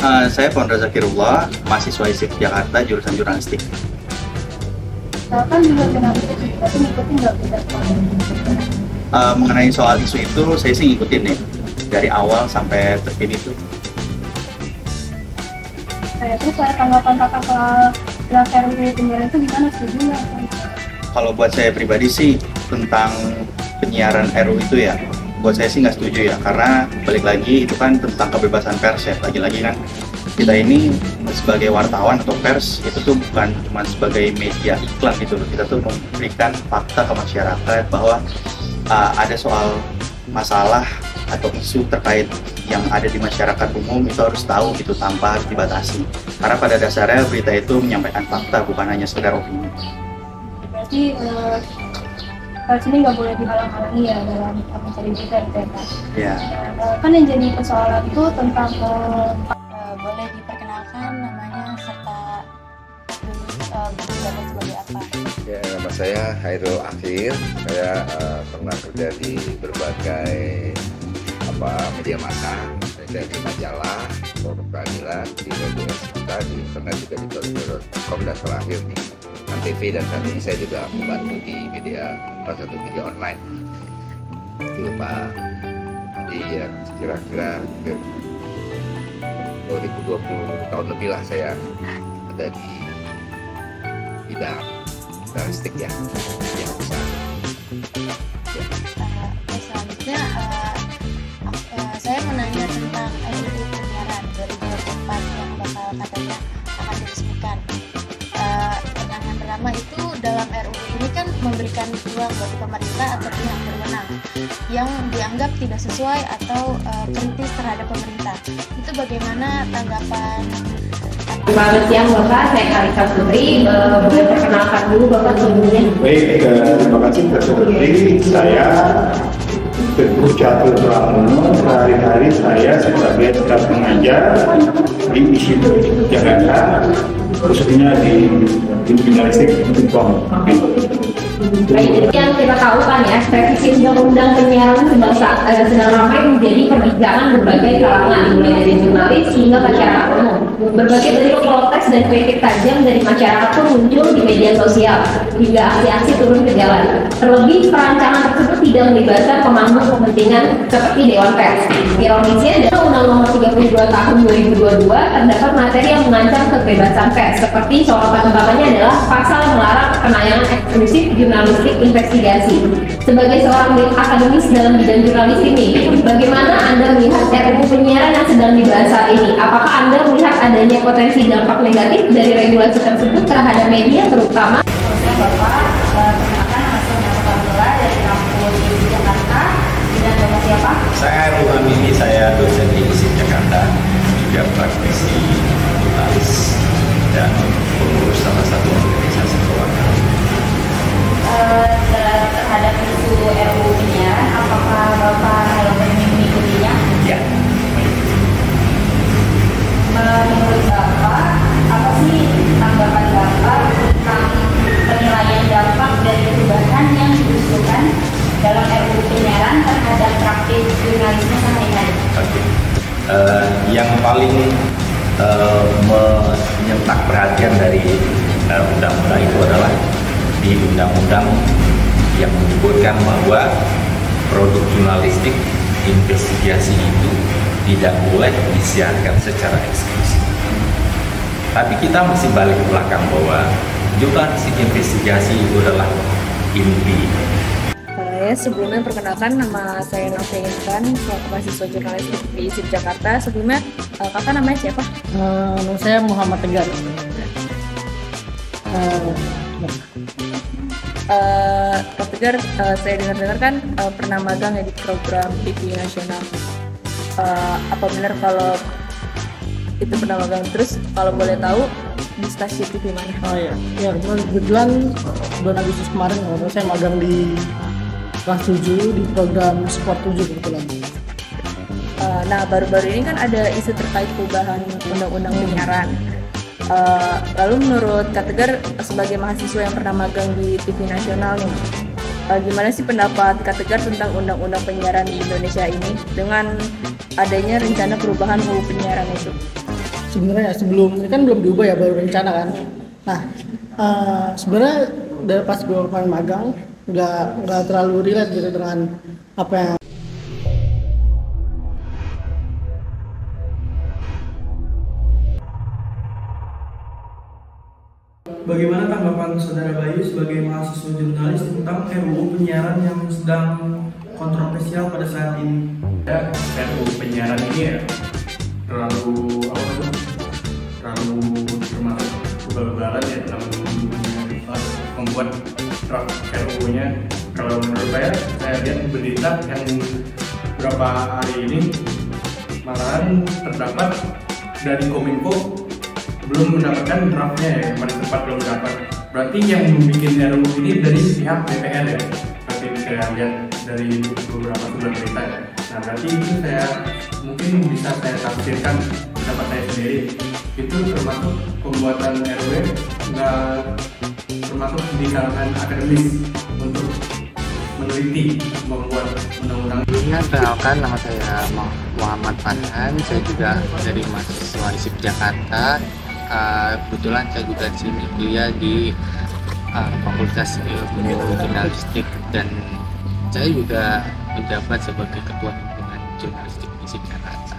Saya Pondra Zakirullah, mahasiswa ISIP Jakarta, jurusan jurnalistik. Kan juga jurnalis tapi ngikutin nggak beda Mengenai soal isu itu, saya sih ngikutin nih dari awal sampai terkini tuh. Terus saya tanggapan kakak soal draft RUU penyiaran itu gimana, setuju nggak? Kalau buat saya pribadi sih tentang penyiaran RUU itu ya, buat saya sih nggak setuju ya, karena balik lagi itu kan tentang kebebasan pers ya. Lagi-lagi kan kita ini sebagai wartawan atau pers itu tuh bukan cuma sebagai media iklan gitu loh. Kita tuh memberikan fakta ke masyarakat bahwa ada soal masalah atau isu terkait yang ada di masyarakat umum itu harus tahu gitu tanpa harus dibatasi. Karena pada dasarnya berita itu menyampaikan fakta, bukan hanya sekedar opini. Berarti pers ini nggak boleh dihalang-halangi ya dalam mencari berita gitu ya Pak? Ya. Kan yang jadi persoalan itu tentang boleh diperkenalkan namanya serta berjabat sebagai apa? Ya, nama saya Hairul Akhir. Saya pernah kerja di berbagai media massa, dari majalah, forum keadilan, di media kita, di internet juga di .com dan terakhir di TV, dan saat ini saya juga membantu di salah satu media online. Itu Pak. Jadi ya kira-kira 2020 tahun lebih lah saya ada di bidang jurnalistik ya, yang besar. Selanjutnya saya menanya tentang RUU penyiaran 2024 yang bakal katanya akan diresmikan. Pertanyaan pertama itu, dalam RUU ini kan memberikan ruang bagi pemerintah atau pihak berwenang yang dianggap tidak sesuai atau kritis terhadap pemerintah. Itu bagaimana tanggapan? Selamat siang Bapak, saya Kalisa Putri. Boleh perkenalkan dulu Bapak sebelumnya? Baik, terima kasih Pak Putri. Saya Teguh Catur Pramono. Sehari-hari saya sebagai staf pengajar di ISIP Jakarta, khususnya di jurnalistik Unpom. Baik, jadi yang kita tahu kan ya, revisi undang-undang penyiaran sedang ramai menjadi perbincangan berbagai kalangan, mulai dari jurnalis hingga masyarakat umum. Berbagai bentuk protes dan kritik tajam dari masyarakat pun muncul di media sosial hingga aksi-aksi turun ke jalan. Terlebih perancangan tersebut tidak melibatkan pemangku kepentingan seperti Dewan Pers. Ironisnya dalam Undang Nomor 32 Tahun 2022 terdapat materi yang mengancam kebebasan pers, seperti sorotan utamanya adalah pasal melarang penayangan eksklusif jurnalistik investigasi. Sebagai seorang akademis dalam bidang jurnalistik ini, bagaimana Anda melihat RUU penyiaran yang sedang dibahas saat ini? Apakah Anda melihat adanya potensi dampak negatif dari regulasi tersebut terhadap media terutama? Saya Bapak, perkenalkan nama saya Nabila dari kampus ISIP Jakarta. Dan Bapak siapa? Saya Ruhan Mimi, saya dosen di ISIP Jakarta, juga praktisi jurnalis dan pengurus salah satu organisasi keuangan. Terhadap isu RUU penyiaran, apakah Bapak mengikutinya? Ya. Menurut Bapak, apa sih tanggapan Bapak tentang penilaian dampak dari perubahan yang diusulkan dalam RUU penyiaran terhadap praktik jurnalisme sehari-hari? Yang paling menyentak perhatian dari undang-undang itu adalah di undang-undang yang menyebutkan bahwa produk jurnalistik investigasi itu tidak boleh disiarkan secara eksklusif. Tapi kita mesti balik ke belakang bahwa jurnalistik investigasi itu adalah inti. Sebelumnya perkenalkan, nama saya Novia Intan, mahasiswa jurnalistik di ISIP Jakarta. Sebelumnya kakak namanya siapa? Nama saya Muhammad Tegar. Kak Tegar, saya dengar-dengar kan pernah magang ya di program TV nasional. Apa benar kalau itu pernah magang? Terus kalau boleh tahu di stasiun TV mana? Oh iya, ya kebetulan bulan Agustus kemarin saya magang di kelas 7 di program Sport 7 kebetulan. Nah, baru-baru ini kan ada isu terkait perubahan undang-undang penyiaran. Lalu menurut Kak Tegar sebagai mahasiswa yang pernah magang di TV nasional nih, gimana sih pendapat Kak Tegar tentang undang-undang penyiaran di Indonesia ini dengan adanya rencana perubahan UU penyiaran itu? sebenarnya sebelum ini kan belum diubah ya, baru rencana kan. Nah sebenarnya dari pas gue main magang nggak terlalu relate gitu dengan apa yang Bagaimana tanggapan Saudara Bayu sebagai mahasiswa jurnalis tentang RUU penyiaran yang sedang kontroversial pada saat ini? Ya, RUU penyiaran ini ya terlalu termasuk ugal-ugalan ya dalam membuat draft RUU-nya. Kalau menurut saya lihat berita yang beberapa hari ini malahan terdapat dari Kominfo belum mendapatkan draftnya ya, kemarin sempat belum dapat. Berarti yang membuat RUU ini dari pihak DPR ya, seperti saya lihat dari beberapa sumber berita ya. Nah berarti itu mungkin bisa saya tafsirkan pendapat saya sendiri, itu termasuk pembuatan RUU nggak termasuk di kalangan akademis untuk meneliti membuat undang-undang. Perkenalkan, nama saya Muhammad Farhan, saya juga dari mahasiswa ISIP Jakarta. Kebetulan saya juga di sini kuliah di Fakultas Ilmu Jurnalistik, dan saya juga menjabat sebagai Ketua Himpunan Jurnalistik ISIP Jakarta.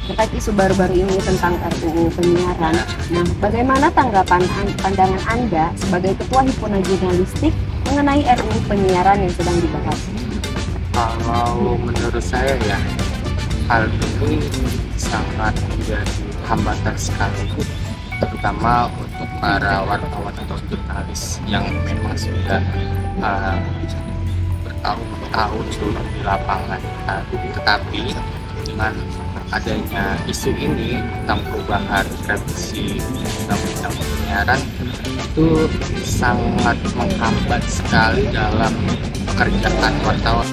Terkait isu baru-baru ini tentang RUU penyiaran, nah bagaimana pandangan Anda sebagai Ketua Himpunan Jurnalistik mengenai RUU penyiaran yang sedang dibahas? Kalau menurut saya ya, hal ini sangat menjadi hambatan sekali, terutama untuk para wartawan atau jurnalis yang memang sudah bertahun-tahun turun di lapangan. Tetapi dengan adanya isu ini tentang perubahan revisi undang-undang penyiaran, itu sangat menghambat sekali dalam pekerjaan wartawan.